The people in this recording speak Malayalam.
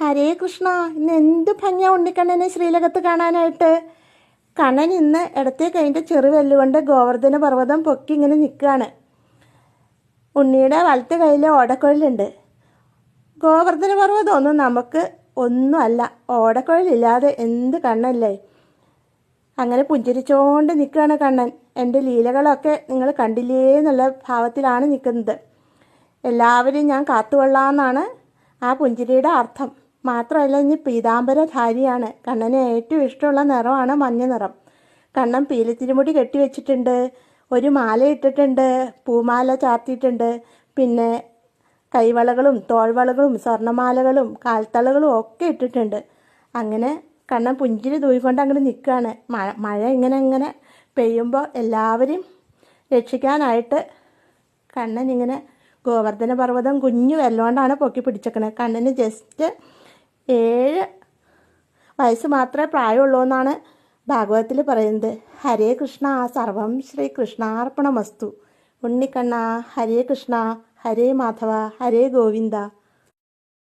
ഹരേ കൃഷ്ണ. ഇന്ന് എന്ത് ഭംഗിയാ ഉണ്ണിക്കണ്ണനെ ശ്രീലകത്ത് കാണാനായിട്ട്. കണ്ണൻ ഇന്ന് ഇടത്തെ കൈൻ്റെ ചെറുവെല്ലുകൊണ്ട് ഗോവർദ്ധന പർവ്വതം പൊക്കി ഇങ്ങനെ നിൽക്കുകയാണ്. ഉണ്ണിയുടെ വലത്തെ കയ്യിൽ ഓടക്കുഴലുണ്ട്. ഗോവർദ്ധന പർവ്വതം ഒന്നും നമുക്ക് ഒന്നുമല്ല, ഓടക്കുഴലില്ലാതെ എന്ത് കണ്ണല്ലേ. അങ്ങനെ പുഞ്ചിരിച്ചോണ്ട് നിൽക്കുകയാണ് കണ്ണൻ. എൻ്റെ ലീലകളൊക്കെ നിങ്ങൾ കണ്ടില്ലേ എന്നുള്ള ഭാവത്തിലാണ് നിൽക്കുന്നത്. എല്ലാവരും ഞാൻ കാത്തുകൊള്ളാമെന്നാണ് ആ പുഞ്ചിരിയുടെ അർത്ഥം. മാത്രമല്ല, ഇനി പീതാംബരധാരിയാണ്. കണ്ണന് ഏറ്റവും ഇഷ്ടമുള്ള നിറമാണ് മഞ്ഞ നിറം. കണ്ണൻ പീലിത്തിരിമുടി കെട്ടിവെച്ചിട്ടുണ്ട്, ഒരു മാല ഇട്ടിട്ടുണ്ട്, പൂമാല ചാർത്തിയിട്ടുണ്ട്, പിന്നെ കൈവളകളും തോൾവളകളും സ്വർണ്ണമാലകളും കാൽത്തളകളും ഒക്കെ ഇട്ടിട്ടുണ്ട്. അങ്ങനെ കണ്ണൻ പുഞ്ചിരി തൂയിക്കൊണ്ട് അങ്ങോട്ട് നിൽക്കുകയാണ്. മഴ ഇങ്ങനെ പെയ്യുമ്പോൾ എല്ലാവരും രക്ഷിക്കാനായിട്ട് കണ്ണൻ ഇങ്ങനെ ഗോവർദ്ധന പർവ്വതം കുഞ്ഞു വെല്ലോണ്ടാണ് പൊക്കി പിടിച്ചേക്കണത്. കണ്ണന് ജസ്റ്റ് 7 വയസ്സ് മാത്രമേ പ്രായമുള്ളൂ എന്നാണ് ഭാഗവതത്തിൽ പറയുന്നത്. ഹരേ കൃഷ്ണ, സർവം ശ്രീകൃഷ്ണാർപ്പണമസ്തു. ഉണ്ണിക്കണ്ണ ഹരേ കൃഷ്ണ, ഹരേ മാധവ, ഹരേ ഗോവിന്ദ.